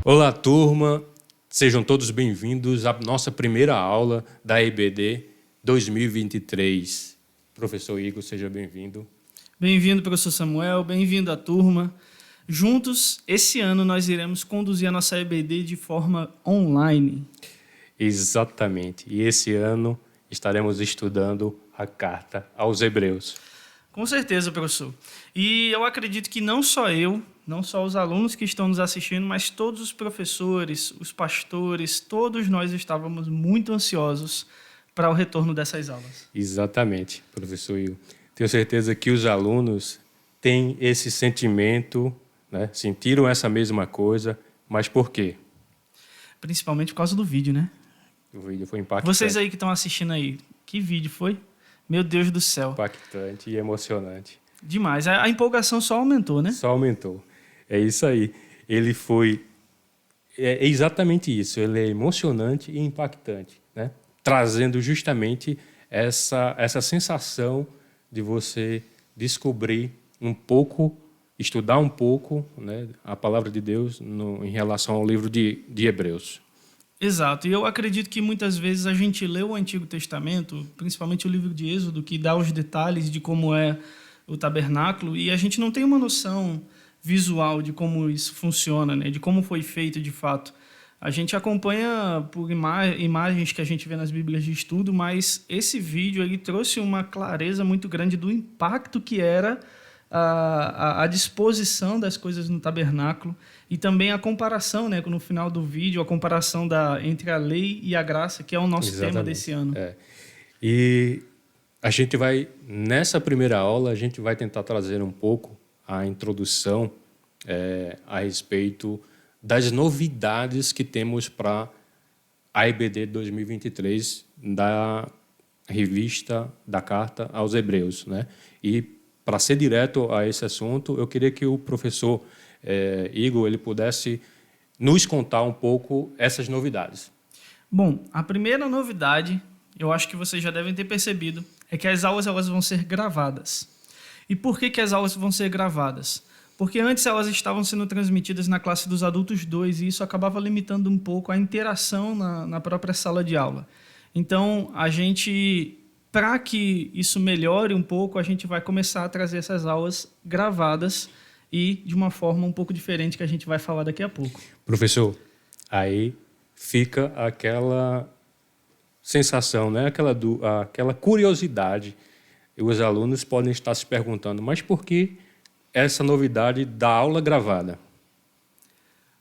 Olá, turma. Sejam todos bem-vindos à nossa primeira aula da EBD 2023. Professor Igor, seja bem-vindo. Bem-vindo, professor Samuel. Bem-vindo à turma. Juntos, esse ano, nós iremos conduzir a nossa EBD de forma online. Exatamente. E esse ano estaremos estudando a Carta aos Hebreus. Com certeza, professor. E eu acredito que não só eu, não só os alunos que estão nos assistindo, mas todos os professores, os pastores, todos nós estávamos muito ansiosos para o retorno dessas aulas. Exatamente, professor Igor. Tenho certeza que os alunos têm esse sentimento, né? Sentiram essa mesma coisa, mas por quê? Principalmente por causa do vídeo, né? O vídeo foi impactante. Vocês aí que estão assistindo aí, que vídeo foi? Meu Deus do céu. Impactante e emocionante. Demais. A empolgação só aumentou, né? Só aumentou. É isso aí. Ele foi... É exatamente isso. Ele é emocionante e impactante, né? Trazendo justamente essa sensação de você descobrir um pouco, estudar um pouco, né, a palavra de Deus em relação ao livro de Hebreus. Exato, e eu acredito que muitas vezes a gente lê o Antigo Testamento, principalmente o livro de Êxodo, que dá os detalhes de como é o tabernáculo, e a gente não tem uma noção visual de como isso funciona, né? De como foi feito de fato. A gente acompanha por imagens que a gente vê nas Bíblias de estudo, mas esse vídeo ele trouxe uma clareza muito grande do impacto que era a disposição das coisas no tabernáculo e também a comparação, né, no final do vídeo, a comparação entre a lei e a graça, que é o nosso tema desse ano. E a gente vai, nessa primeira aula, a gente vai tentar trazer um pouco a introdução a respeito das novidades que temos para a EBD 2023 da revista da Carta aos Hebreus, né? E para ser direto a esse assunto, eu queria que o professor Igor ele pudesse nos contar um pouco essas novidades. Bom, a primeira novidade, eu acho que vocês já devem ter percebido, é que as aulas elas vão ser gravadas. E por que as aulas vão ser gravadas? Porque antes elas estavam sendo transmitidas na classe dos adultos 2 e isso acabava limitando um pouco a interação na própria sala de aula. Então, para que isso melhore um pouco, a gente vai começar a trazer essas aulas gravadas e de uma forma um pouco diferente que a gente vai falar daqui a pouco. Professor, aí fica aquela sensação, né? aquela curiosidade. E os alunos podem estar se perguntando, mas por que essa novidade da aula gravada?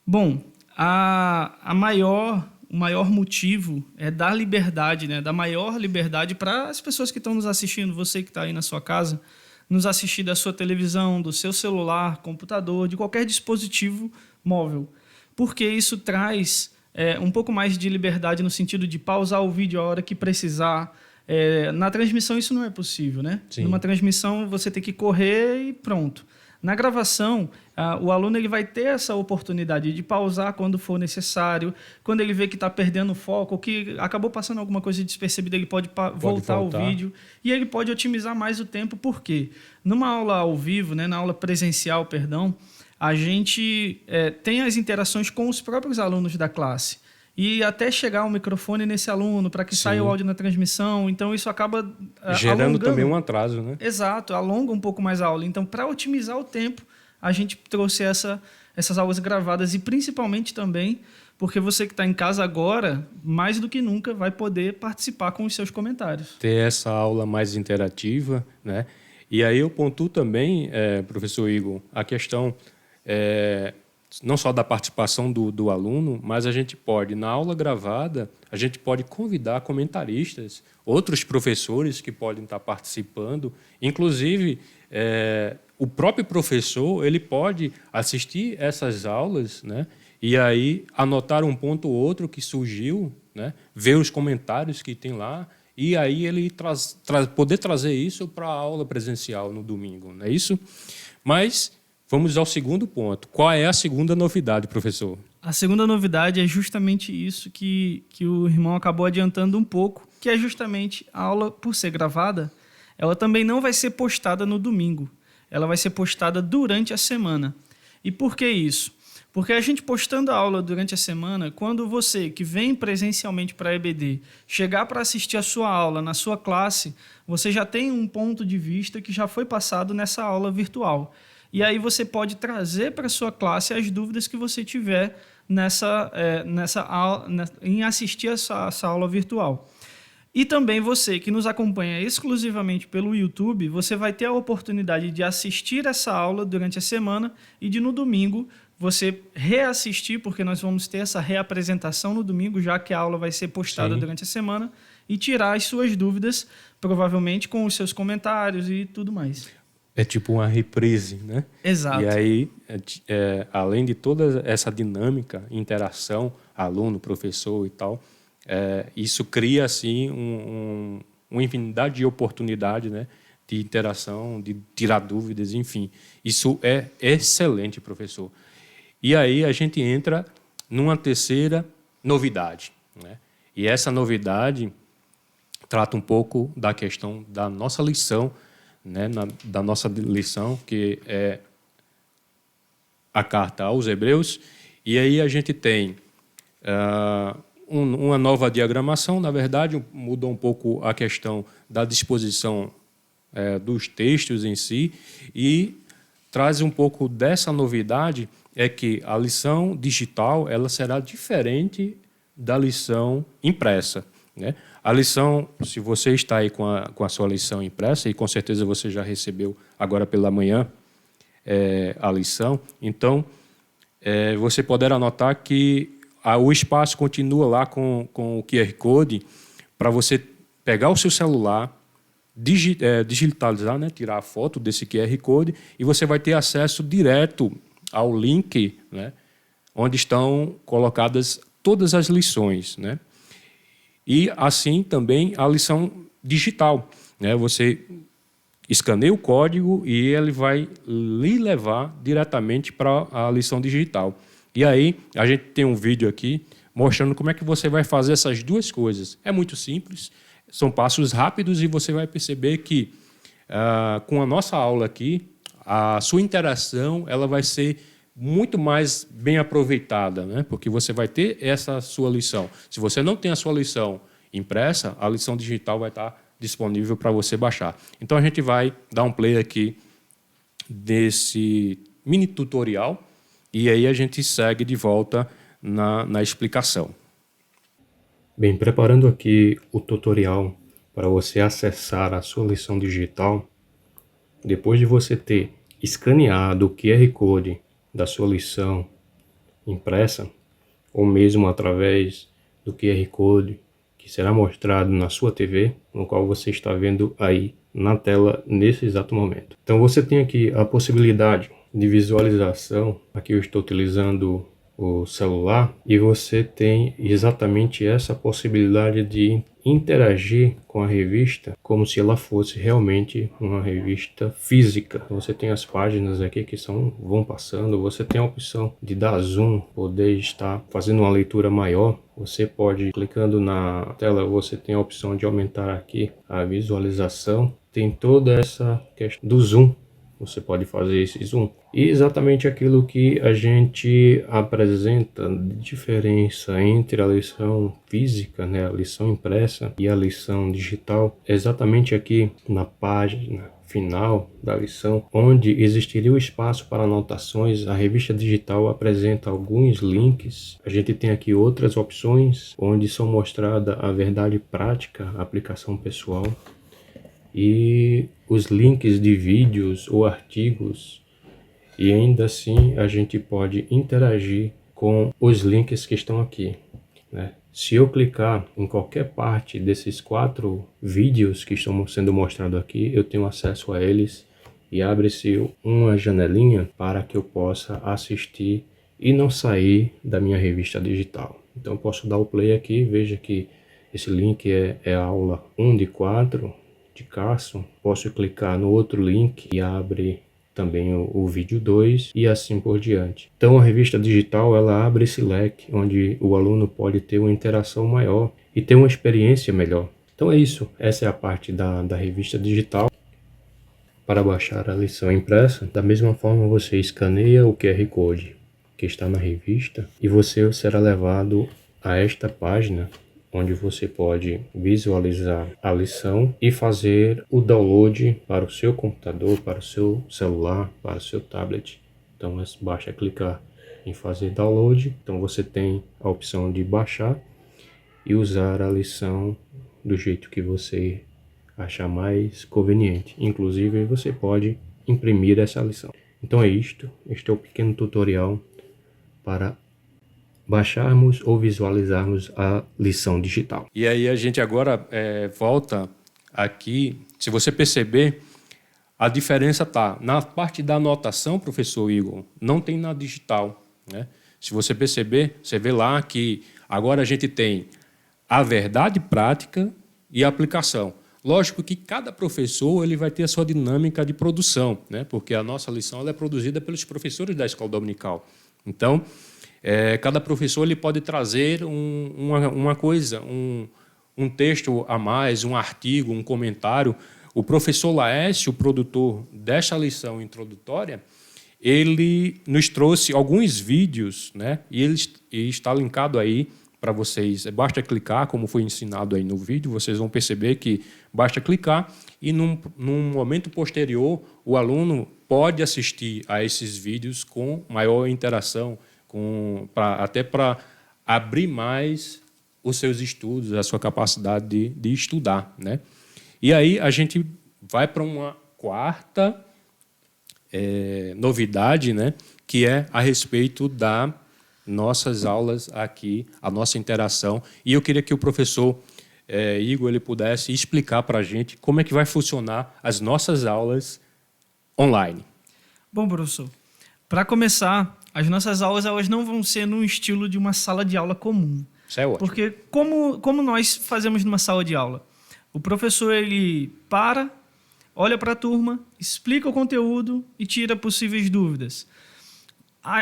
Bom, o maior motivo é dar liberdade, né? Dar maior liberdade para as pessoas que estão nos assistindo, você que está aí na sua casa, nos assistir da sua televisão, do seu celular, computador, de qualquer dispositivo móvel. Porque isso traz um pouco mais de liberdade no sentido de pausar o vídeo a hora que precisar. Na transmissão isso não é possível, né? Sim. Numa transmissão você tem que correr e pronto. Na gravação, o aluno ele vai ter essa oportunidade de pausar quando for necessário, quando ele vê que está perdendo o foco, ou que acabou passando alguma coisa despercebida, ele pode voltar ao vídeo e ele pode otimizar mais o tempo. Por quê? Numa aula ao vivo, né, na aula presencial, perdão, a gente tem as interações com os próprios alunos da classe. E até chegar o microfone nesse aluno para que saia o áudio na transmissão. Então, isso acaba gerando alongando. Também um atraso, né? Exato, alonga um pouco mais a aula. Então, para otimizar o tempo, a gente trouxe essas aulas gravadas e principalmente também porque você que está em casa agora, mais do que nunca, vai poder participar com os seus comentários. Ter essa aula mais interativa, né? E aí eu pontuo também, professor Igor, a questão... não só da participação do aluno, mas a gente pode, na aula gravada, a gente pode convidar comentaristas, outros professores que podem estar participando, inclusive o próprio professor ele pode assistir essas aulas, né, e aí anotar um ponto ou outro que surgiu, né, ver os comentários que tem lá, e aí ele poder trazer isso para a aula presencial no domingo, não é isso? Mas... vamos ao segundo ponto. Qual é a segunda novidade, professor? A segunda novidade é justamente isso que o irmão acabou adiantando um pouco, que é justamente a aula, por ser gravada, ela também não vai ser postada no domingo. Ela vai ser postada durante a semana. E por que isso? Porque a gente postando a aula durante a semana, quando você que vem presencialmente para a EBD chegar para assistir a sua aula na sua classe, você já tem um ponto de vista que já foi passado nessa aula virtual. E aí você pode trazer para a sua classe as dúvidas que você tiver em assistir essa aula virtual. E também você que nos acompanha exclusivamente pelo YouTube, você vai ter a oportunidade de assistir essa aula durante a semana e de no domingo você reassistir, porque nós vamos ter essa reapresentação no domingo, já que a aula vai ser postada Sim. durante a semana, e tirar as suas dúvidas, provavelmente com os seus comentários e tudo mais. É tipo uma reprise, né? Exato. E aí, além de toda essa dinâmica, interação, aluno, professor e tal, isso cria, assim, uma infinidade de oportunidades, né? De interação, de tirar dúvidas, enfim. Isso é excelente, professor. E aí a gente entra numa terceira novidade, né? E essa novidade trata um pouco da questão da nossa lição, né? Da nossa lição, que é a carta aos Hebreus. E aí a gente tem uma nova diagramação, na verdade, mudou um pouco a questão da disposição dos textos em si, e traz um pouco dessa novidade, é que a lição digital ela será diferente da lição impressa, né? A lição, se você está aí com a sua lição impressa, e com certeza você já recebeu agora pela manhã a lição, então você poderá notar que o espaço continua lá com o QR Code para você pegar o seu celular, digitalizar, né, tirar a foto desse QR Code, e você vai ter acesso direto ao link, né, onde estão colocadas todas as lições, né? E assim também a lição digital, né? Você escaneia o código e ele vai lhe levar diretamente para a lição digital. E aí a gente tem um vídeo aqui mostrando como é que você vai fazer essas duas coisas. É muito simples, são passos rápidos, e você vai perceber que com a nossa aula aqui, a sua interação ela vai ser muito mais bem aproveitada, né? Porque você vai ter essa sua lição. Se você não tem a sua lição impressa, a lição digital vai estar disponível para você baixar. Então a gente vai dar um play aqui desse mini tutorial e aí a gente segue de volta na explicação. Bem, preparando aqui o tutorial para você acessar a sua lição digital, depois de você ter escaneado o QR Code da sua lição impressa, ou mesmo através do QR Code que será mostrado na sua TV, no qual você está vendo aí na tela nesse exato momento. Então você tem aqui a possibilidade de visualização. Aqui eu estou utilizando o celular e você tem exatamente essa possibilidade de interagir com a revista como se ela fosse realmente uma revista física. Você tem as páginas aqui que vão passando, você tem a opção de dar zoom, poder estar fazendo uma leitura maior. Você pode, clicando na tela, você tem a opção de aumentar aqui a visualização. Tem toda essa questão do zoom. Você pode fazer esse zoom. E exatamente aquilo que a gente apresenta de diferença entre a lição física, né, a lição impressa e a lição digital, exatamente aqui na página final da lição, onde existiria o espaço para anotações, a revista digital apresenta alguns links. A gente tem aqui outras opções, onde são mostrada a verdade prática, a aplicação pessoal, e os links de vídeos ou artigos, e ainda assim a gente pode interagir com os links que estão aqui, né? Se eu clicar em qualquer parte desses 4 vídeos que estão sendo mostrados aqui, eu tenho acesso a eles e abre-se uma janelinha para que eu possa assistir e não sair da minha revista digital. Então eu posso dar o play aqui, veja que esse link é a aula 1 de 4 de Carson. Posso clicar no outro link e abre também o vídeo 2 e assim por diante. Então a revista digital ela abre esse leque onde o aluno pode ter uma interação maior e ter uma experiência melhor. Então é isso, essa é a parte da revista digital. Para baixar a lição impressa, da mesma forma você escaneia o QR Code que está na revista e você será levado a esta página onde você pode visualizar a lição e fazer o download para o seu computador, para o seu celular, para o seu tablet. Então basta clicar em fazer download, então você tem a opção de baixar e usar a lição do jeito que você achar mais conveniente. Inclusive você pode imprimir essa lição. Então é isto, este é o pequeno tutorial para baixarmos ou visualizarmos a lição digital. E aí a gente agora volta aqui, se você perceber, a diferença está na parte da anotação, professor Igor, não tem na digital, né? Se você perceber, você vê lá que agora a gente tem a verdade prática e a aplicação. Lógico que cada professor ele vai ter a sua dinâmica de produção, né? Porque a nossa lição ela é produzida pelos professores da escola dominical. Então, cada professor ele pode trazer uma coisa, um texto a mais, um artigo, um comentário. O professor Laércio, o produtor desta lição introdutória, ele nos trouxe alguns vídeos, né? E ele está linkado aí para vocês. Basta clicar, como foi ensinado aí no vídeo, vocês vão perceber que basta clicar e num momento posterior o aluno pode assistir a esses vídeos com maior interação, até para abrir mais os seus estudos, a sua capacidade de estudar, né? E aí a gente vai para uma quarta novidade, né? Que é a respeito das nossas aulas aqui, a nossa interação. E eu queria que o professor Igor ele pudesse explicar para a gente como é que vai funcionar as nossas aulas online. Bom, professor, para começar, as nossas aulas elas não vão ser no estilo de uma sala de aula comum. Isso é ótimo. Porque como nós fazemos numa sala de aula? O professor ele olha para a turma, explica o conteúdo e tira possíveis dúvidas.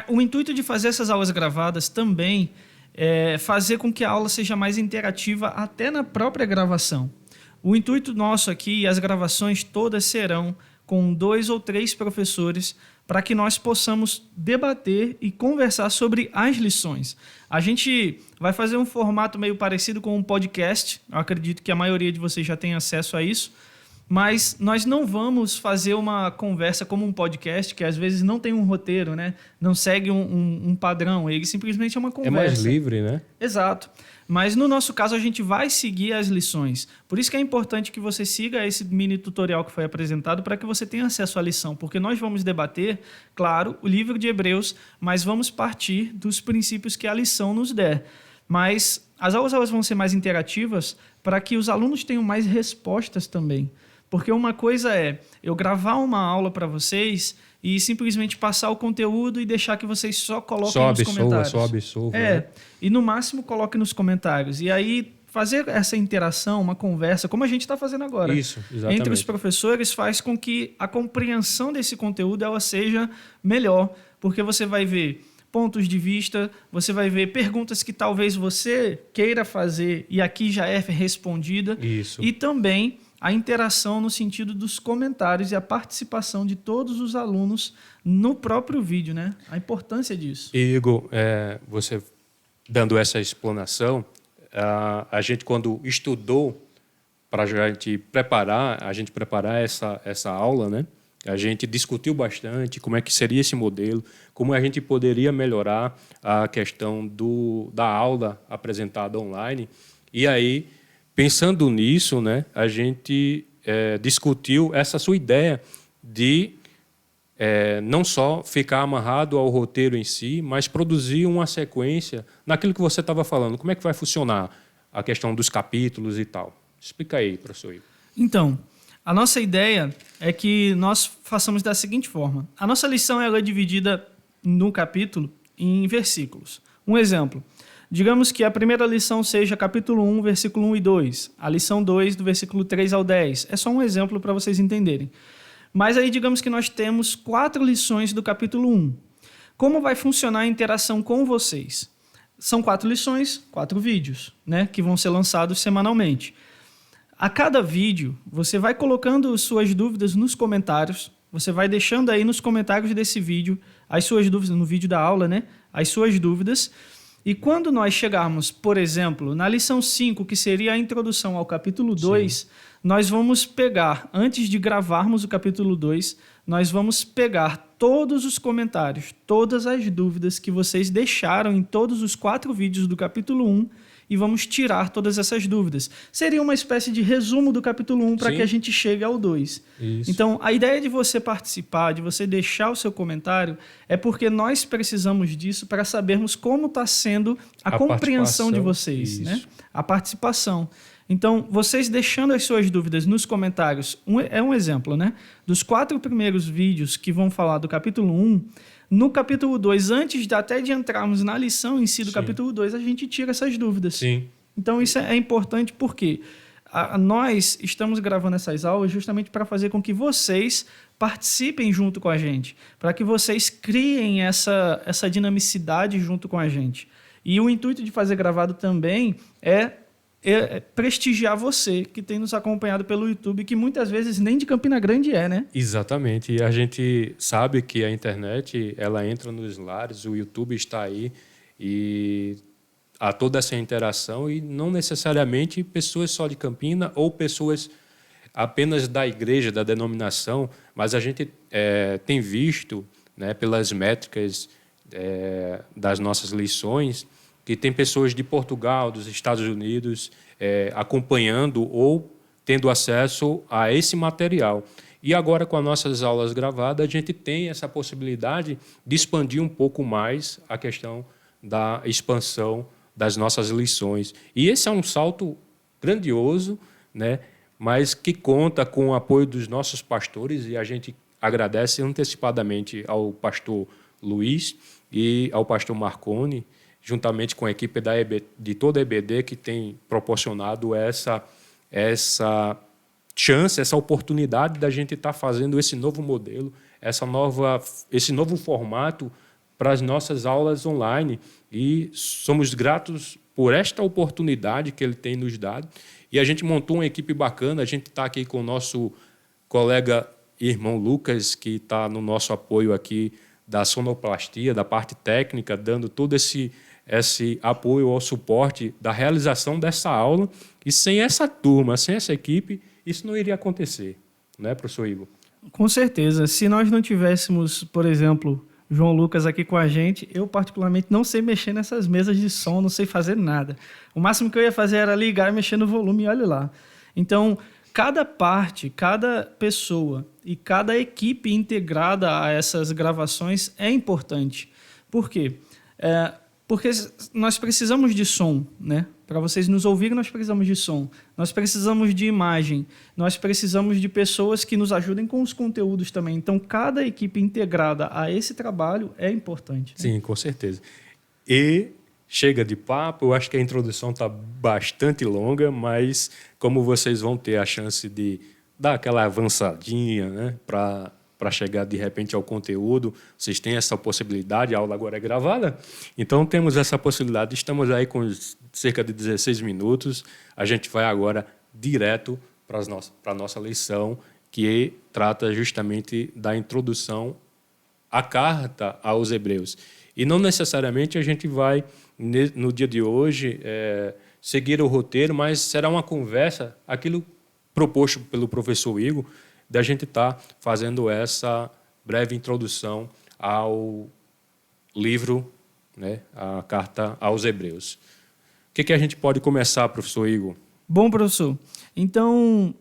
O intuito de fazer essas aulas gravadas também é fazer com que a aula seja mais interativa até na própria gravação. O intuito nosso aqui, as gravações todas serão com 2 ou 3 professores para que nós possamos debater e conversar sobre as lições. A gente vai fazer um formato meio parecido com um podcast, eu acredito que a maioria de vocês já tem acesso a isso, mas nós não vamos fazer uma conversa como um podcast, que às vezes não tem um roteiro, né? Não segue um padrão, ele simplesmente é uma conversa. É mais livre, né? Exato. Mas no nosso caso a gente vai seguir as lições. Por isso que é importante que você siga esse mini tutorial que foi apresentado para que você tenha acesso à lição, porque nós vamos debater, claro, o livro de Hebreus, mas vamos partir dos princípios que a lição nos der. Mas as aulas elas vão ser mais interativas para que os alunos tenham mais respostas também. Porque uma coisa é eu gravar uma aula para vocês e simplesmente passar o conteúdo e deixar que vocês só coloquem nos comentários. Só absorva. Né? E no máximo coloquem nos comentários. E aí fazer essa interação, uma conversa, como a gente está fazendo agora. Isso, exatamente. Entre os professores faz com que a compreensão desse conteúdo ela seja melhor, porque você vai ver pontos de vista, você vai ver perguntas que talvez você queira fazer e aqui já é respondida. Isso. E também a interação no sentido dos comentários e a participação de todos os alunos no próprio vídeo, né? A importância disso. Igor, você dando essa explanação, a gente quando estudou para a gente preparar essa aula, né? A gente discutiu bastante como é que seria esse modelo, como a gente poderia melhorar a questão da aula apresentada online. E aí, pensando nisso, né, a gente discutiu essa sua ideia de não só ficar amarrado ao roteiro em si, mas produzir uma sequência naquilo que você estava falando. Como é que vai funcionar a questão dos capítulos e tal? Explica aí, professor Igor. Então, a nossa ideia é que nós façamos da seguinte forma. A nossa lição ela é dividida no capítulo em versículos. Um exemplo. Digamos que a primeira lição seja capítulo 1, versículo 1 e 2. A lição 2, do versículo 3 ao 10. É só um exemplo para vocês entenderem. Mas aí digamos que nós temos 4 lições do capítulo 1. Como vai funcionar a interação com vocês? São 4 lições, 4 vídeos, né, que vão ser lançados semanalmente. A cada vídeo, você vai colocando suas dúvidas nos comentários, você vai deixando aí nos comentários desse vídeo as suas dúvidas, no vídeo da aula, né? As suas dúvidas. E quando nós chegarmos, por exemplo, na lição 5, que seria a introdução ao capítulo 2, nós vamos pegar, antes de gravarmos o capítulo 2, nós vamos pegar todos os comentários, todas as dúvidas que vocês deixaram em todos os 4 vídeos do capítulo 1 e vamos tirar todas essas dúvidas. Seria uma espécie de resumo do capítulo 1 para que a gente chegue ao 2. Isso. Então, a ideia de você participar, de você deixar o seu comentário, é porque nós precisamos disso para sabermos como está sendo a compreensão de vocês, né? A participação. Então, vocês deixando as suas dúvidas nos comentários, é um exemplo, né? Dos 4 primeiros vídeos que vão falar do capítulo 1, no capítulo 2, antes até de entrarmos na lição em si do capítulo 2, a gente tira essas dúvidas. Sim. Então, isso é importante porque nós estamos gravando essas aulas justamente para fazer com que vocês participem junto com a gente, para que vocês criem essa dinamicidade junto com a gente. E o intuito de fazer gravado também é prestigiar você que tem nos acompanhado pelo YouTube, que muitas vezes nem de Campina Grande né? Exatamente. E a gente sabe que a internet, ela entra nos lares, o YouTube está aí e há toda essa interação e não necessariamente pessoas só de Campina ou pessoas apenas da igreja, da denominação, mas a gente tem visto, né, pelas métricas das nossas lições, que tem pessoas de Portugal, dos Estados Unidos, acompanhando ou tendo acesso a esse material. E agora, com as nossas aulas gravadas, a gente tem essa possibilidade de expandir um pouco mais a questão da expansão das nossas lições. E esse é um salto grandioso, né, mas que conta com o apoio dos nossos pastores, e a gente agradece antecipadamente ao pastor Luiz e ao pastor Marconi, juntamente com a equipe de toda a EBD, que tem proporcionado essa chance, essa oportunidade da gente estar fazendo esse novo modelo, esse novo formato para as nossas aulas online. E somos gratos por esta oportunidade que ele tem nos dado. E a gente montou uma equipe bacana, a gente está aqui com o nosso colega e irmão Lucas, que está no nosso apoio aqui da sonoplastia, da parte técnica, dando todo esse apoio ao suporte da realização dessa aula. E sem essa turma, sem essa equipe, isso não iria acontecer, né, professor Igor? Com certeza. Se nós não tivéssemos, por exemplo, João Lucas aqui com a gente, eu particularmente não sei mexer nessas mesas de som, não sei fazer nada. O máximo que eu ia fazer era ligar e mexer no volume e olha lá. Então, cada parte, cada pessoa e cada equipe integrada a essas gravações é importante. Por quê? Porque nós precisamos de som, né? Para vocês nos ouvirem, nós precisamos de som. Nós precisamos de imagem. Nós precisamos de pessoas que nos ajudem com os conteúdos também. Então, cada equipe integrada a esse trabalho é importante, né? Sim, com certeza. E chega de papo, eu acho que a introdução está bastante longa, mas como vocês vão ter a chance de dar aquela avançadinha, né, para chegar de repente ao conteúdo, vocês têm essa possibilidade, a aula agora é gravada, então temos essa possibilidade, estamos aí com cerca de 16 minutos, a gente vai agora direto para a nossa lição, que trata justamente da introdução à carta aos Hebreus. E não necessariamente a gente vai, no dia de hoje, seguir o roteiro, mas será uma conversa, aquilo proposto pelo professor Igor, da gente estar fazendo essa breve introdução ao livro, né, a carta aos Hebreus. O que a gente pode começar, professor Igor? Bom, professor, então,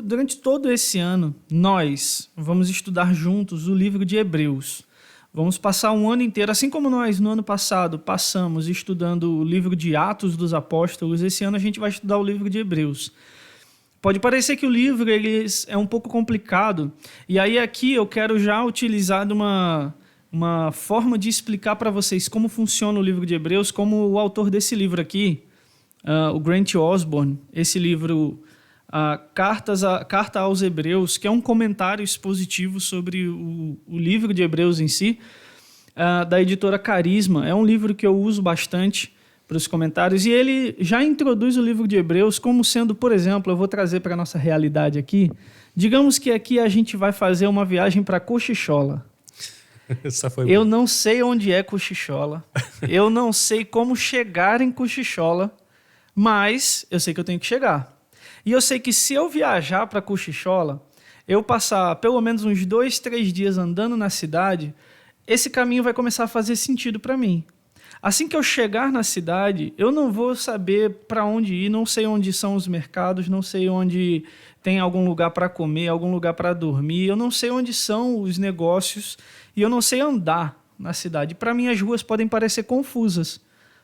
durante todo esse ano, nós vamos estudar juntos o livro de Hebreus. Vamos passar um ano inteiro, assim como nós, no ano passado, passamos estudando o livro de Atos dos Apóstolos, esse ano a gente vai estudar o livro de Hebreus. Pode parecer que o livro é um pouco complicado, e aí aqui eu quero já utilizar de uma forma de explicar para vocês como funciona o livro de Hebreus, como o autor desse livro aqui, o Grant Osborne, esse livro, Carta aos Hebreus, que é um comentário expositivo sobre o livro de Hebreus em si, da editora Carisma. É um livro que eu uso bastante para os comentários, e ele já introduz o livro de Hebreus como sendo, por exemplo, eu vou trazer para a nossa realidade aqui, digamos que aqui a gente vai fazer uma viagem para Cochichola. Essa foi Eu boa. não sei onde é Cochichola. Eu não sei como chegar em Cochichola, mas eu sei que eu tenho que chegar. E eu sei que se eu viajar para Cochichola, eu passar pelo menos uns 2, 3 dias andando na cidade, esse caminho vai começar a fazer sentido para mim. Assim que eu chegar na cidade, eu não vou saber para onde ir, não sei onde são os mercados, não sei onde tem algum lugar para comer, algum lugar para dormir, eu não sei onde são os negócios e eu não sei andar na cidade. Para mim, as ruas podem parecer confusas,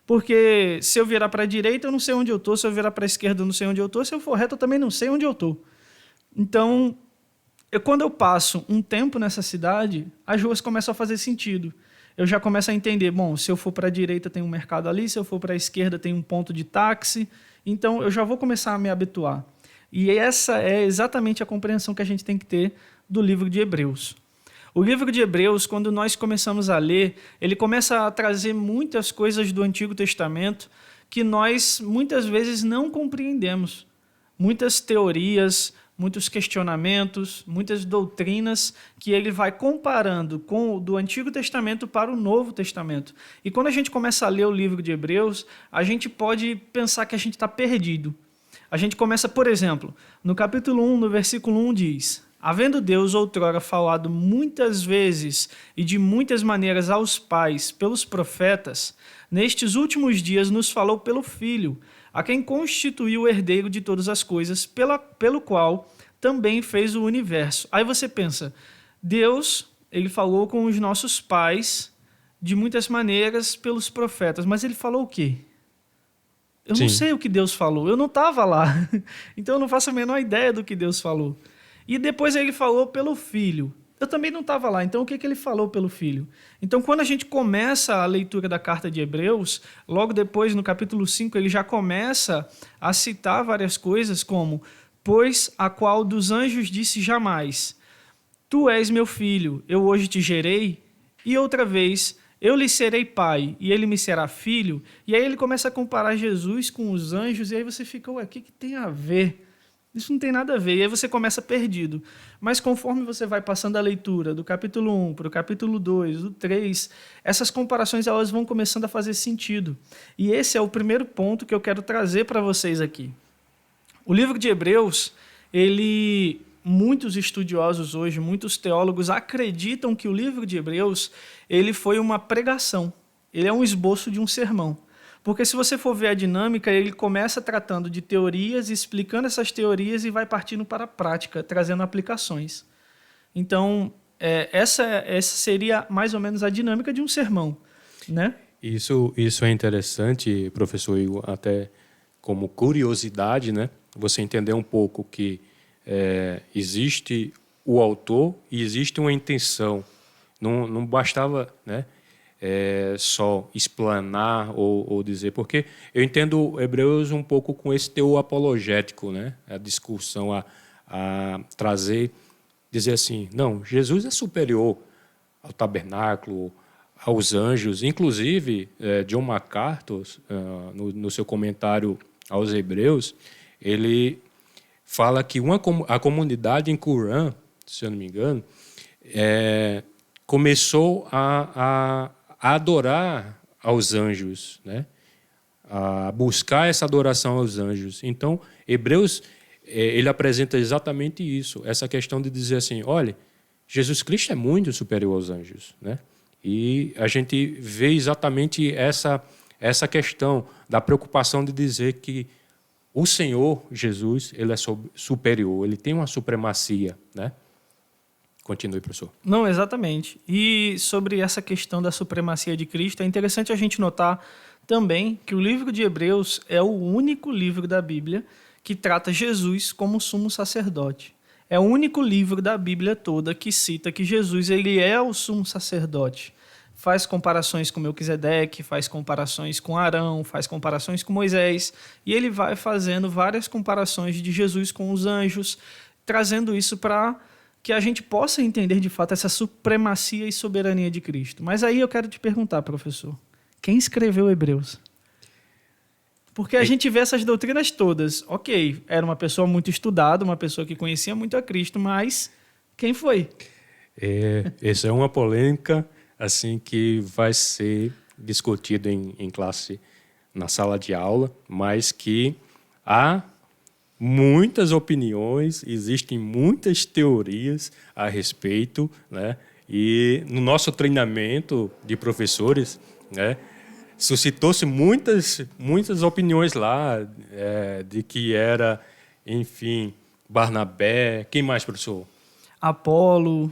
porque se eu virar para a direita, eu não sei onde eu estou, se eu virar para a esquerda, eu não sei onde eu estou, se eu for reto, eu também não sei onde eu estou. Então, quando eu passo um tempo nessa cidade, as ruas começam a fazer sentido. Eu já começo a entender, bom, se eu for para a direita tem um mercado ali, se eu for para a esquerda tem um ponto de táxi, então eu já vou começar a me habituar. E essa é exatamente a compreensão que a gente tem que ter do livro de Hebreus. O livro de Hebreus, quando nós começamos a ler, ele começa a trazer muitas coisas do Antigo Testamento que nós muitas vezes não compreendemos. Muitas teorias, muitos questionamentos, muitas doutrinas que ele vai comparando com do Antigo Testamento para o Novo Testamento. E quando a gente começa a ler o livro de Hebreus, a gente pode pensar que a gente está perdido. A gente começa, por exemplo, no capítulo 1, no versículo 1 diz: havendo Deus outrora falado muitas vezes e de muitas maneiras aos pais pelos profetas, nestes últimos dias nos falou pelo Filho, a quem constituiu o herdeiro de todas as coisas, pelo qual também fez o universo. Aí você pensa, Deus, ele falou com os nossos pais de muitas maneiras pelos profetas, mas ele falou o quê? Eu não sei o que Deus falou, eu não estava lá, então eu não faço a menor ideia do que Deus falou. E depois ele falou pelo Filho. Eu também não estava lá, então o que ele falou pelo Filho? Então, quando a gente começa a leitura da carta de Hebreus, logo depois, no capítulo 5, ele já começa a citar várias coisas como: pois a qual dos anjos disse jamais, tu és meu filho, eu hoje te gerei, e outra vez, eu lhe serei pai, e ele me será filho. E aí ele começa a comparar Jesus com os anjos, e aí você fica, ué, o que tem a ver? Isso não tem nada a ver, e aí você começa perdido. Mas conforme você vai passando a leitura do capítulo 1 para o capítulo 2, do 3, essas comparações elas vão começando a fazer sentido. E esse é o primeiro ponto que eu quero trazer para vocês aqui. O livro de Hebreus, muitos estudiosos hoje, muitos teólogos acreditam que o livro de Hebreus ele foi uma pregação, ele é um esboço de um sermão. Porque se você for ver a dinâmica, ele começa tratando de teorias, explicando essas teorias e vai partindo para a prática, trazendo aplicações. Então, essa seria mais ou menos a dinâmica de um sermão, né? Isso é interessante, professor Igor, até como curiosidade, né? Você entender um pouco que existe o autor e existe uma intenção. Não bastava, né? Só explanar ou dizer, porque eu entendo Hebreus um pouco com esse teor apologético, né? A discussão a trazer, dizer assim, não, Jesus é superior ao tabernáculo, aos anjos, inclusive John MacArthur, no seu comentário aos Hebreus, ele fala que a comunidade em Qumran, se eu não me engano, começou a adorar aos anjos, né? A buscar essa adoração aos anjos. Então, Hebreus ele apresenta exatamente isso, essa questão de dizer assim, olha, Jesus Cristo é muito superior aos anjos, né? E a gente vê exatamente essa questão da preocupação de dizer que o Senhor Jesus ele é superior, ele tem uma supremacia, né? Continue, professor. Não, exatamente. E sobre essa questão da supremacia de Cristo, é interessante a gente notar também que o livro de Hebreus é o único livro da Bíblia que trata Jesus como sumo sacerdote. É o único livro da Bíblia toda que cita que Jesus ele é o sumo sacerdote. Faz comparações com Melquisedeque, faz comparações com Arão, faz comparações com Moisés, e ele vai fazendo várias comparações de Jesus com os anjos, trazendo isso para que a gente possa entender de fato essa supremacia e soberania de Cristo. Mas aí eu quero te perguntar, professor, quem escreveu Hebreus? Porque a gente vê essas doutrinas todas. Ok, era uma pessoa muito estudada, uma pessoa que conhecia muito a Cristo, mas quem foi? Essa é uma polêmica assim que vai ser discutido em classe, na sala de aula, mas que há muitas opiniões, existem muitas teorias a respeito, né? E no nosso treinamento de professores, né, suscitou-se muitas opiniões lá, de que era, enfim, Barnabé, quem mais, professor? Apolo,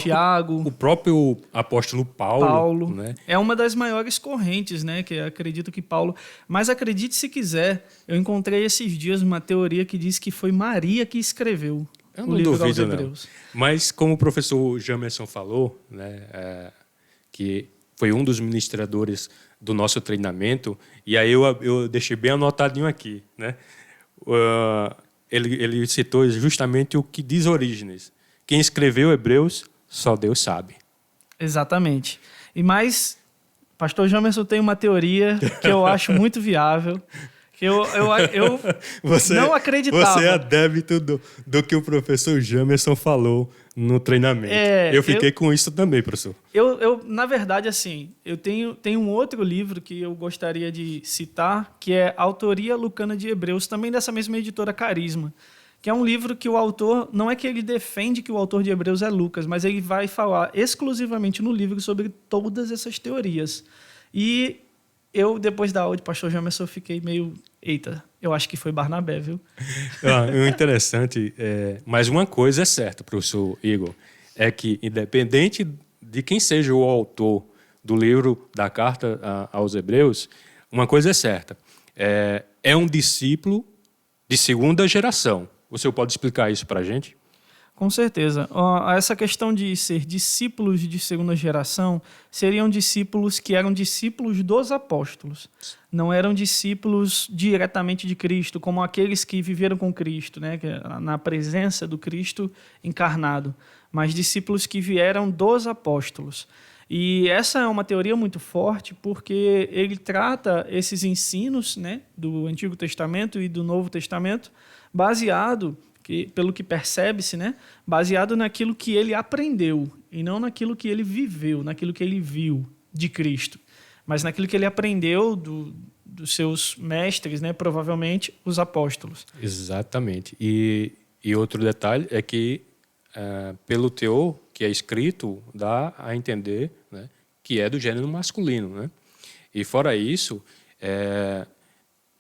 Tiago, O próprio apóstolo Paulo. né? É uma das maiores correntes, né? Que acredito que Paulo. Mas acredite se quiser, eu encontrei esses dias uma teoria que diz que foi Maria que escreveu Eu o não livro aos duvido, não. Hebreus. Mas como o professor Jamerson falou, né, que foi um dos ministradores do nosso treinamento, e aí eu deixei bem anotadinho aqui, né? Ele citou justamente o que diz Orígenes. Quem escreveu Hebreus, só Deus sabe. Exatamente. E mais, pastor Jamerson tem uma teoria que eu acho muito viável, que eu não acreditava. Você é adepto do que o professor Jamerson falou no treinamento. Eu fiquei com isso também, professor. Na verdade, assim, eu tenho um outro livro que eu gostaria de citar, que é Autoria Lucana de Hebreus, também dessa mesma editora Carisma, que é um livro que o autor, não é que ele defende que o autor de Hebreus é Lucas, mas ele vai falar exclusivamente no livro sobre todas essas teorias. E eu, depois da aula de pastor Jamerson, fiquei meio... Eita, eu acho que foi Barnabé, viu? O interessante, mas uma coisa é certa, professor Igor, é que independente de quem seja o autor do livro da carta aos Hebreus, uma coisa é certa, é um discípulo de segunda geração. O senhor pode explicar isso para a gente? Com certeza. Essa questão de ser discípulos de segunda geração seriam discípulos que eram discípulos dos apóstolos. Não eram discípulos diretamente de Cristo, como aqueles que viveram com Cristo, né, na presença do Cristo encarnado, mas discípulos que vieram dos apóstolos. E essa é uma teoria muito forte porque ele trata esses ensinos, né, do Antigo Testamento e do Novo Testamento baseado, pelo que percebe-se, né, baseado naquilo que ele aprendeu e não naquilo que ele viveu, naquilo que ele viu de Cristo, mas naquilo que ele aprendeu dos seus mestres, né, provavelmente os apóstolos. Exatamente. E outro detalhe é que, pelo teor que é escrito, dá a entender, né, que é do gênero masculino, né? E fora isso,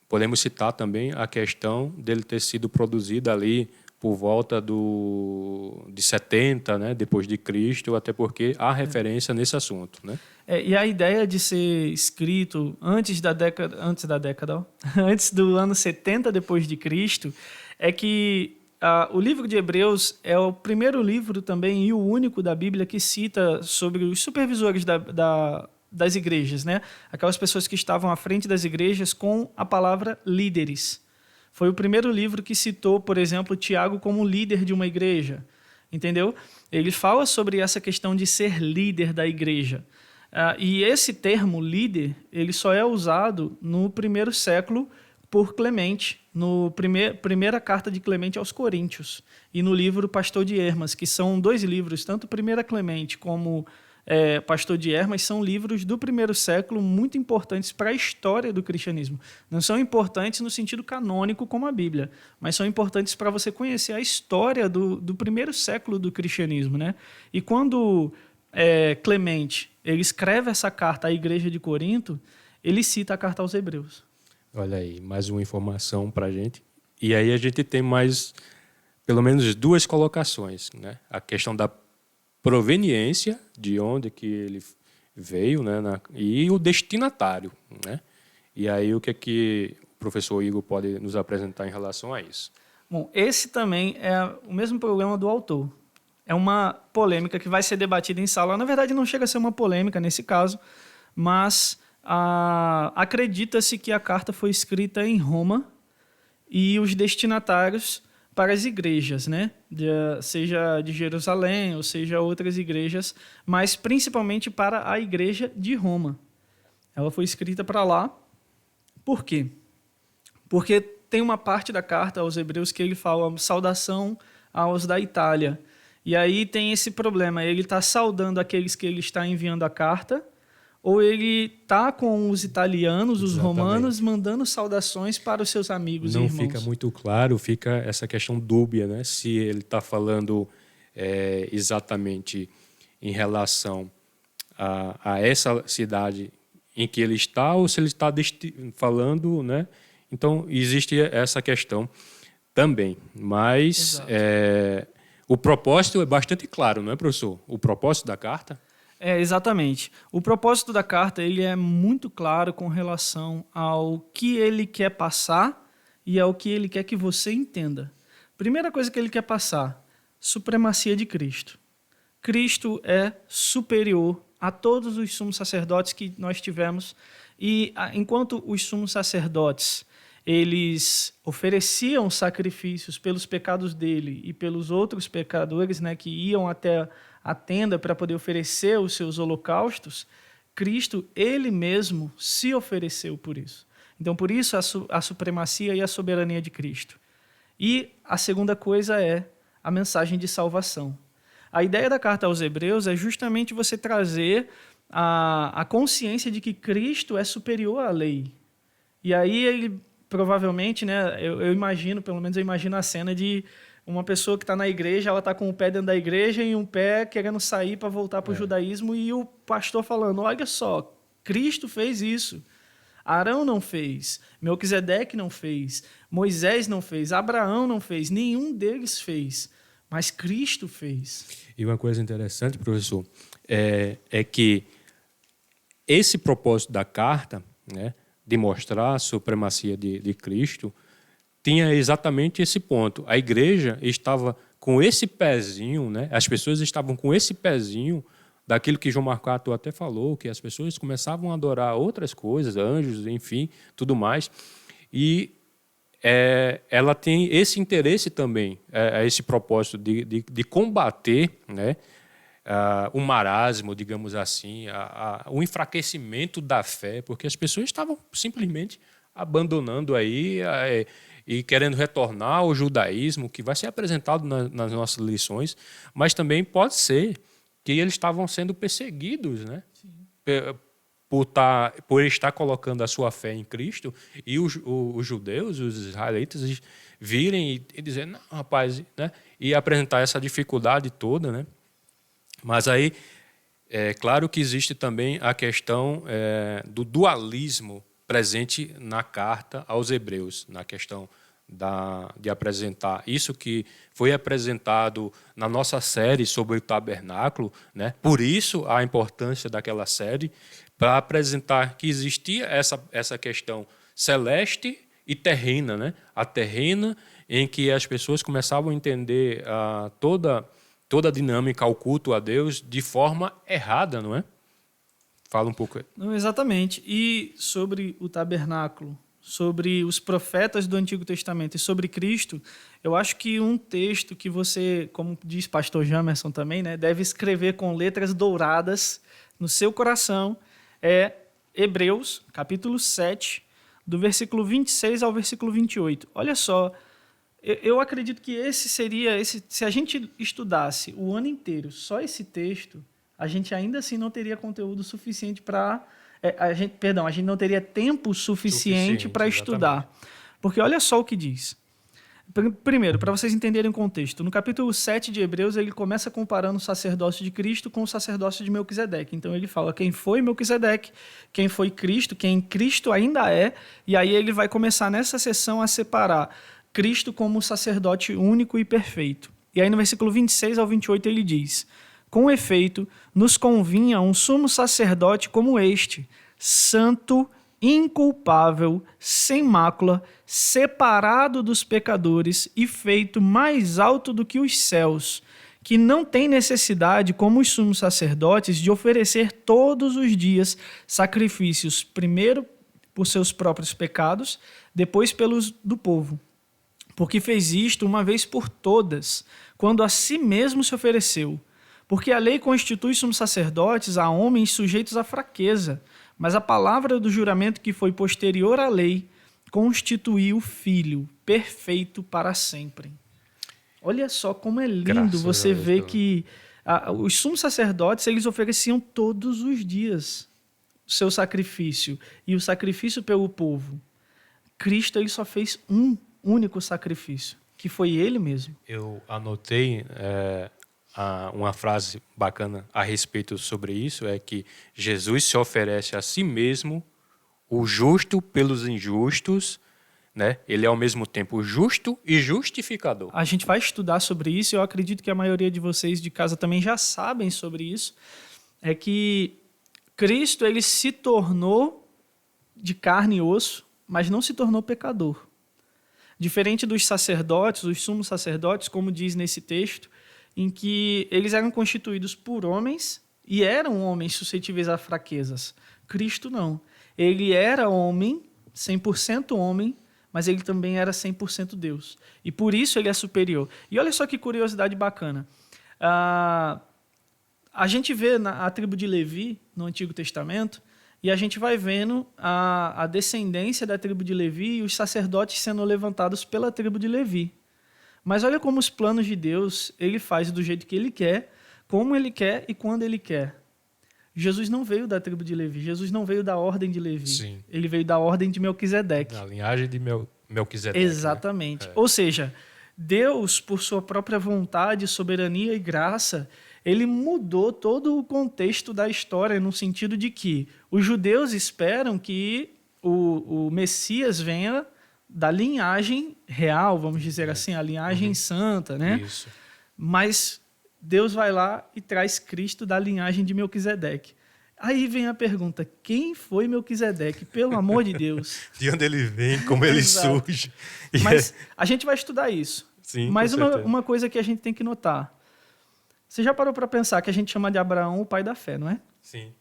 podemos citar também a questão dele ter sido produzido ali por volta de 70, né, depois de Cristo, até porque há referência nesse assunto, né? E a ideia de ser escrito antes do ano 70 depois de Cristo, é que o livro de Hebreus é o primeiro livro também e o único da Bíblia que cita sobre os supervisores das igrejas, né? Aquelas pessoas que estavam à frente das igrejas com a palavra líderes. Foi o primeiro livro que citou, por exemplo, Tiago como líder de uma igreja, entendeu? Ele fala sobre essa questão de ser líder da igreja. E esse termo líder, ele só é usado no primeiro século por Clemente, no primeira carta de Clemente aos Coríntios e no livro Pastor de Hermas, que são dois livros, tanto 1 Clemente como Pastor de Hermas, são livros do primeiro século muito importantes para a história do cristianismo. Não são importantes no sentido canônico como a Bíblia, mas são importantes para você conhecer a história do primeiro século do cristianismo, né? E quando Clemente ele escreve essa carta à igreja de Corinto, ele cita a carta aos Hebreus. Olha aí, mais uma informação para a gente. E aí a gente tem mais, pelo menos, duas colocações, né? A questão da proveniência, de onde que ele veio, né? E o destinatário, né? E aí o que o professor Igor pode nos apresentar em relação a isso? Bom, esse também é o mesmo problema do autor. É uma polêmica que vai ser debatida em sala. Na verdade, não chega a ser uma polêmica nesse caso, mas acredita-se que a carta foi escrita em Roma e os destinatários para as igrejas, né? Seja de Jerusalém ou seja outras igrejas, mas principalmente para a igreja de Roma. Ela foi escrita para lá. Por quê? Porque tem uma parte da carta aos Hebreus que ele fala saudação aos da Itália. E aí tem esse problema, ele está saudando aqueles que ele está enviando a carta, ou ele está com os italianos, os romanos, mandando saudações para os seus amigos e irmãos. Não fica muito claro, fica essa questão dúbia, né? Se ele está falando exatamente em relação a essa cidade em que ele está, ou se ele está falando, né? Então, existe essa questão também. Mas o propósito é bastante claro, não é, professor? O propósito da carta? Exatamente. O propósito da carta ele é muito claro com relação ao que ele quer passar e ao que ele quer que você entenda. Primeira coisa que ele quer passar, supremacia de Cristo. Cristo é superior a todos os sumos sacerdotes que nós tivemos. E enquanto os sumos sacerdotes eles ofereciam sacrifícios pelos pecados dele e pelos outros pecadores, né, que iam até a tenda para poder oferecer os seus holocaustos, Cristo, ele mesmo, se ofereceu por isso. Então, por isso, a supremacia e a soberania de Cristo. E a segunda coisa é a mensagem de salvação. A ideia da carta aos Hebreus é justamente você trazer a consciência de que Cristo é superior à lei. E aí ele, provavelmente, né, eu imagino, pelo menos eu imagino a cena de uma pessoa que está na igreja, ela está com o pé dentro da igreja e um pé querendo sair para voltar para o judaísmo, e o pastor falando, olha só, Cristo fez isso, Arão não fez, Melquisedeque não fez, Moisés não fez, Abraão não fez, nenhum deles fez, mas Cristo fez. E uma coisa interessante, professor, é que esse propósito da carta, né, de mostrar a supremacia de Cristo, tinha exatamente esse ponto. A igreja estava com esse pezinho, né? As pessoas estavam com esse pezinho daquilo que João Marcato até falou, que as pessoas começavam a adorar outras coisas, anjos, enfim, tudo mais. E ela tem esse interesse também, esse propósito de combater, né, o marasmo, digamos assim, o enfraquecimento da fé, porque as pessoas estavam simplesmente abandonando aí e querendo retornar ao judaísmo, que vai ser apresentado nas nossas lições, mas também pode ser que eles estavam sendo perseguidos, né? Por estar colocando a sua fé em Cristo, e os judeus, os israelitas, virem e dizer, não, rapaz, né? E apresentar essa dificuldade toda, né? Mas aí, é claro que existe também a questão do dualismo presente na carta aos Hebreus, na questão de apresentar isso que foi apresentado na nossa série sobre o tabernáculo, né? Por isso a importância daquela série, para apresentar que existia essa questão celeste e terrena, né? A terrena, em que as pessoas começavam a entender toda a dinâmica ao culto a Deus de forma errada, não é? Fala um pouco aí. Não, exatamente. E sobre o tabernáculo, sobre os profetas do Antigo Testamento e sobre Cristo, eu acho que um texto que você, como diz pastor Jamerson também, né, deve escrever com letras douradas no seu coração, é Hebreus, capítulo 7, do versículo 26 ao versículo 28. Olha só, eu acredito que esse seria, se a gente estudasse o ano inteiro só esse texto, a gente ainda assim não teria conteúdo suficiente para... a gente não teria tempo suficiente para estudar. Porque olha só o que diz. Primeiro, para vocês entenderem o contexto, no capítulo 7 de Hebreus, ele começa comparando o sacerdócio de Cristo com o sacerdócio de Melquisedeque. Então ele fala quem foi Melquisedeque, quem foi Cristo, quem Cristo ainda é, e aí ele vai começar nessa sessão a separar Cristo como sacerdote único e perfeito. E aí no versículo 26 ao 28 ele diz: com efeito, nos convinha um sumo sacerdote como este, santo, inculpável, sem mácula, separado dos pecadores e feito mais alto do que os céus, que não tem necessidade, como os sumos sacerdotes, de oferecer todos os dias sacrifícios, primeiro por seus próprios pecados, depois pelos do povo. Porque fez isto uma vez por todas, quando a si mesmo se ofereceu. Porque a lei constitui sumos sacerdotes a homens sujeitos à fraqueza, mas a palavra do juramento que foi posterior à lei constituiu o Filho, perfeito para sempre. Olha só como é lindo Graças você a Deus, ver pelo- que os sumos sacerdotes, eles ofereciam todos os dias o seu sacrifício e o sacrifício pelo povo. Cristo, ele só fez um único sacrifício, que foi ele mesmo. Eu anotei uma frase bacana a respeito sobre isso, é que Jesus se oferece a si mesmo, o justo pelos injustos, né? Ele é ao mesmo tempo justo e justificador. A gente vai estudar sobre isso, e eu acredito que a maioria de vocês de casa também já sabem sobre isso, é que Cristo, ele se tornou de carne e osso, mas não se tornou pecador. Diferente dos sacerdotes, os sumos sacerdotes, como diz nesse texto, em que eles eram constituídos por homens e eram homens suscetíveis a fraquezas. Cristo não. Ele era homem, 100% homem, mas ele também era 100% Deus. E por isso ele é superior. E olha só que curiosidade bacana. A gente vê a tribo de Levi, no Antigo Testamento, e a gente vai vendo a descendência da tribo de Levi e os sacerdotes sendo levantados pela tribo de Levi. Mas olha como os planos de Deus, ele faz do jeito que ele quer, como ele quer e quando ele quer. Jesus não veio da tribo de Levi, Jesus não veio da ordem de Levi. Sim. Ele veio da ordem de Melquisedeque. Na linhagem de Melquisedeque. Exatamente. Né? Ou seja, Deus, por sua própria vontade, soberania e graça, ele mudou todo o contexto da história no sentido de que os judeus esperam que o Messias venha da linhagem real, vamos dizer assim, a linhagem santa, né? Isso. Mas Deus vai lá e traz Cristo da linhagem de Melquisedeque. Aí vem a pergunta, quem foi Melquisedeque? Pelo amor de Deus. De onde ele vem, como ele Exato. surge. Mas a gente vai estudar isso. Sim, Mas com certeza. uma coisa que a gente tem que notar. Você já parou para pensar que a gente chama de Abraão o pai da fé, não é? Sim.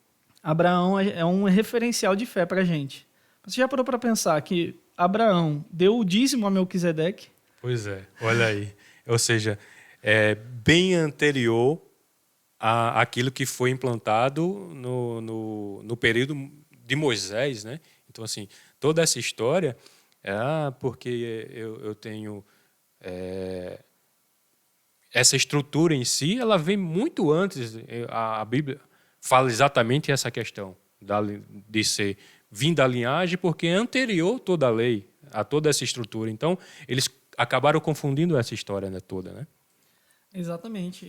Abraão é um referencial de fé para a gente. Você já parou para pensar que Abraão deu o dízimo a Melquisedeque? Pois é, olha aí. Ou seja, é bem anterior àquilo que foi implantado no período de Moisés, né? Então, assim, toda essa história porque eu tenho essa estrutura em si, ela vem muito antes. A Bíblia fala exatamente essa questão de ser vindo da linhagem, porque é anterior toda a lei, a toda essa estrutura. Então, eles acabaram confundindo essa história, né, toda, né? Exatamente.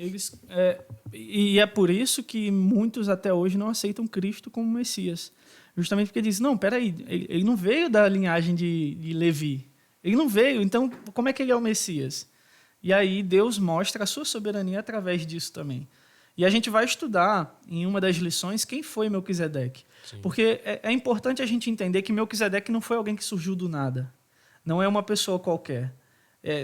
E é por isso que muitos até hoje não aceitam Cristo como Messias. Justamente porque dizem, não, peraí, ele não veio da linhagem de Levi. Ele não veio, então como é que ele é o Messias? E aí Deus mostra a sua soberania através disso também. E a gente vai estudar em uma das lições quem foi Melquisedeque. Sim. Porque é importante a gente entender que Melquisedeque não foi alguém que surgiu do nada. Não é uma pessoa qualquer.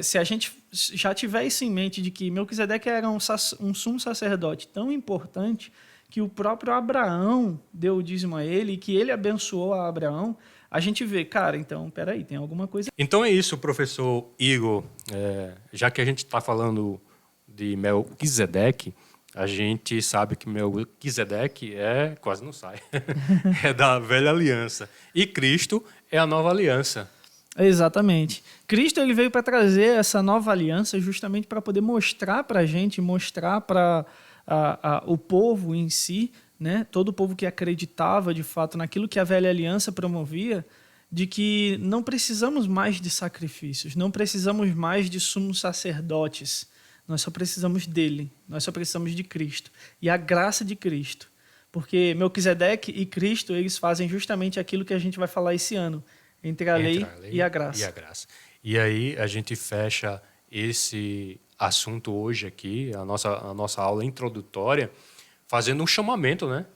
Se a gente já tiver isso em mente de que Melquisedeque era um sumo sacerdote tão importante que o próprio Abraão deu o dízimo a ele e que ele abençoou a Abraão, a gente vê, cara, então, peraí, tem alguma coisa. Então é isso, professor Igor. Já que a gente está falando de Melquisedeque, a gente sabe que Melquisedeque quase não sai, é da velha aliança. E Cristo é a nova aliança. Exatamente. Cristo ele veio para trazer essa nova aliança justamente para poder mostrar para a gente, mostrar para o povo em si, né, todo o povo que acreditava de fato naquilo que a velha aliança promovia, de que não precisamos mais de sacrifícios, não precisamos mais de sumos sacerdotes, nós só precisamos dele, nós só precisamos de Cristo e a graça de Cristo. Porque Melquisedeque e Cristo, eles fazem justamente aquilo que a gente vai falar esse ano, entre a lei e a graça. E aí a gente fecha esse assunto hoje aqui, a nossa aula introdutória, fazendo um chamamento, né,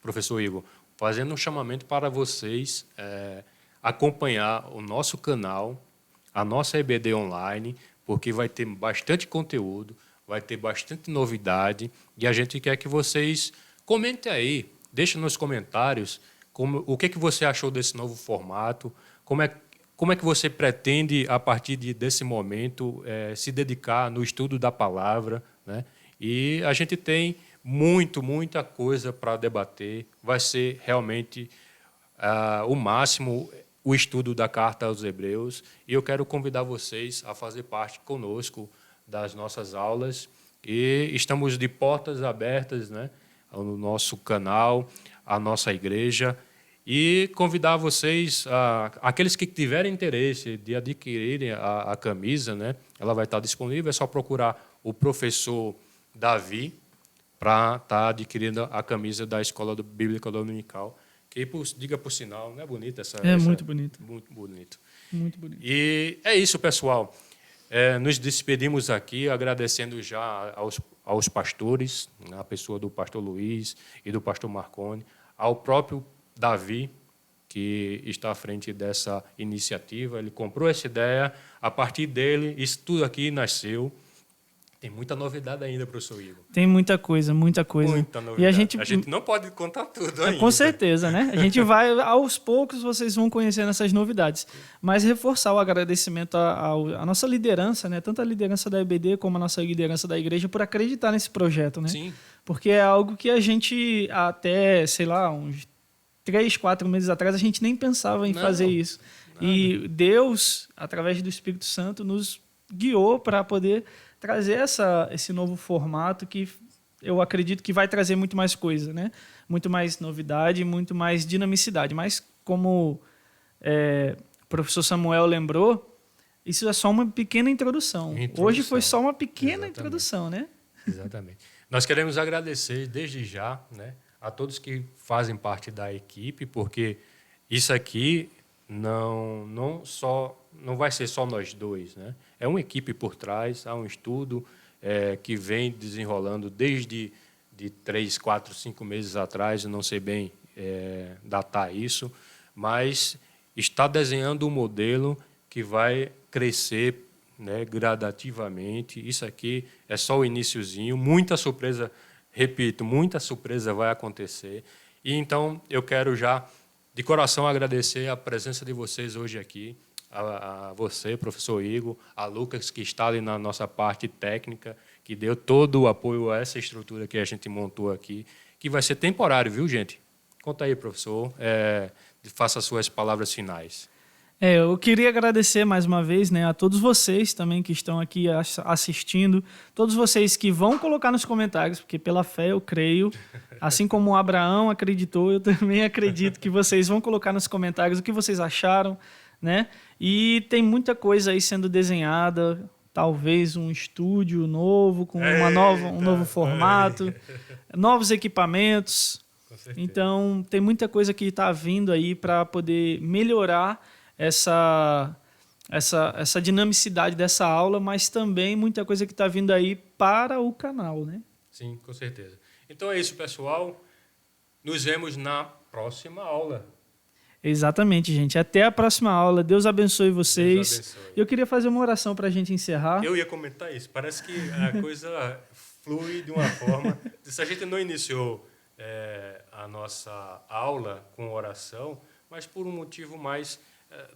professor Igor? Fazendo um chamamento para vocês acompanhar o nosso canal, a nossa EBD Online, porque vai ter bastante conteúdo, vai ter bastante novidade, e a gente quer que vocês comentem aí, deixem nos comentários o que você achou desse novo formato, como é que você pretende, a partir desse momento, se dedicar no estudo da palavra, né? E a gente tem muita coisa para debater. Vai ser realmente o máximo o estudo da Carta aos Hebreus. E eu quero convidar vocês a fazer parte conosco das nossas aulas e estamos de portas abertas, né, ao nosso canal, à nossa igreja, e convidar vocês, aqueles que tiverem interesse de adquirirem a camisa, né, ela vai estar disponível, é só procurar o professor Davi para estar adquirindo a camisa da Escola Bíblica Dominical, que, diga por sinal, não é bonita essa? Muito bonito. Muito bonito. Muito bonito. E é isso, pessoal. Nos despedimos aqui, agradecendo já aos pastores, a pessoa do pastor Luiz e do pastor Marconi, ao próprio Davi, que está à frente dessa iniciativa. Ele comprou essa ideia, a partir dele, isso tudo aqui nasceu. Tem muita novidade ainda, professor Igor. Tem muita coisa, muita coisa. Muita novidade. E a gente não pode contar tudo ainda. Com certeza, né? A gente vai, aos poucos, vocês vão conhecendo essas novidades. Mas reforçar o agradecimento à nossa liderança, né? Tanto a liderança da EBD como a nossa liderança da igreja, por acreditar nesse projeto, né? Sim. Porque é algo que a gente, até, sei lá, uns 3, 4 meses atrás, a gente nem pensava em fazer isso. Nada. E Deus, através do Espírito Santo, nos guiou para poder trazer esse novo formato que eu acredito que vai trazer muito mais coisa, né? Muito mais novidade, muito mais dinamicidade. Mas como o professor Samuel lembrou, isso é só uma pequena introdução. Hoje foi só uma pequena introdução, né? Exatamente. Nós queremos agradecer desde já, né, a todos que fazem parte da equipe, porque isso aqui não vai ser só nós dois, né? É uma equipe por trás, há um estudo que vem desenrolando desde 3, 4, 5 meses atrás, eu não sei bem datar isso, mas está desenhando um modelo que vai crescer, né, gradativamente. Isso aqui é só o iniciozinho, muita surpresa, repito, muita surpresa vai acontecer. E então eu quero já de coração agradecer a presença de vocês hoje aqui, a você, professor Igor, a Lucas, que está ali na nossa parte técnica, que deu todo o apoio a essa estrutura que a gente montou aqui, que vai ser temporário, viu, gente? Conta aí, professor, faça as suas palavras finais. Eu queria agradecer mais uma vez, né, a todos vocês também que estão aqui assistindo, todos vocês que vão colocar nos comentários, porque pela fé eu creio, assim como Abraão acreditou, eu também acredito que vocês vão colocar nos comentários o que vocês acharam, né? E tem muita coisa aí sendo desenhada, talvez um estúdio novo, com um novo formato, novos equipamentos. Então, tem muita coisa que está vindo aí para poder melhorar essa dinamicidade dessa aula, mas também muita coisa que está vindo aí para o canal, né? Sim, com certeza. Então é isso, pessoal. Nos vemos na próxima aula. Exatamente, gente. Até a próxima aula. Deus abençoe vocês. Deus abençoe. Eu queria fazer uma oração para a gente encerrar. Eu ia comentar isso. Parece que a coisa flui de uma forma... Se a gente não iniciou a nossa aula com oração, mas por um motivo mais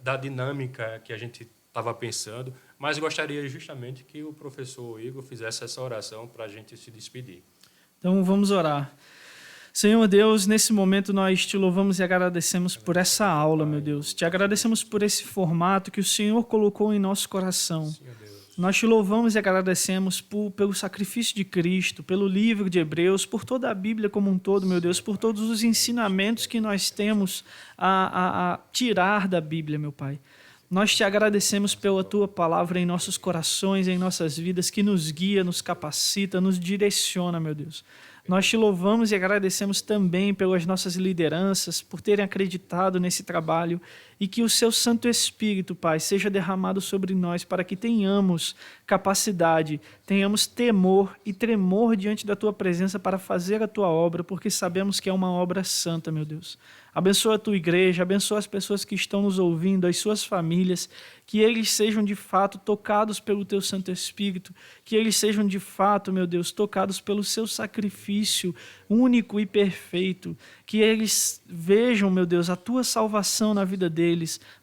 da dinâmica que a gente estava pensando, mas gostaria justamente que o professor Igor fizesse essa oração para a gente se despedir. Então, vamos orar. Senhor Deus, nesse momento nós te louvamos e agradecemos por essa aula, meu Deus. Te agradecemos por esse formato que o Senhor colocou em nosso coração. Nós te louvamos e agradecemos pelo sacrifício de Cristo, pelo livro de Hebreus, por toda a Bíblia como um todo, meu Deus, por todos os ensinamentos que nós temos a tirar da Bíblia, meu Pai. Nós te agradecemos pela Tua palavra em nossos corações, em nossas vidas, que nos guia, nos capacita, nos direciona, meu Deus. Nós te louvamos e agradecemos também pelas nossas lideranças, por terem acreditado nesse trabalho e que o Seu Santo Espírito, Pai, seja derramado sobre nós para que tenhamos capacidade, tenhamos temor e tremor diante da Tua presença para fazer a Tua obra, porque sabemos que é uma obra santa, meu Deus. Abençoa a Tua igreja, abençoa as pessoas que estão nos ouvindo, as suas famílias, que eles sejam de fato tocados pelo Teu Santo Espírito, que eles sejam de fato, meu Deus, tocados pelo Seu sacrifício único e perfeito, que eles vejam, meu Deus, a Tua salvação na vida deles,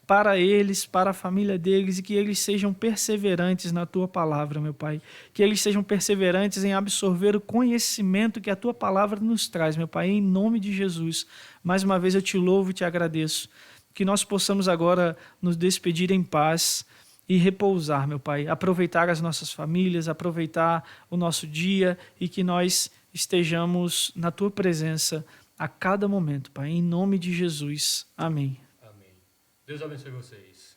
para a família deles, e que eles sejam perseverantes na Tua palavra, meu Pai. Que eles sejam perseverantes em absorver o conhecimento que a Tua palavra nos traz, meu Pai, em nome de Jesus. Mais uma vez eu te louvo e te agradeço. Que nós possamos agora nos despedir em paz e repousar, meu Pai. Aproveitar as nossas famílias, aproveitar o nosso dia e que nós estejamos na Tua presença a cada momento, Pai. Em nome de Jesus. Amém. Amém. Deus abençoe vocês.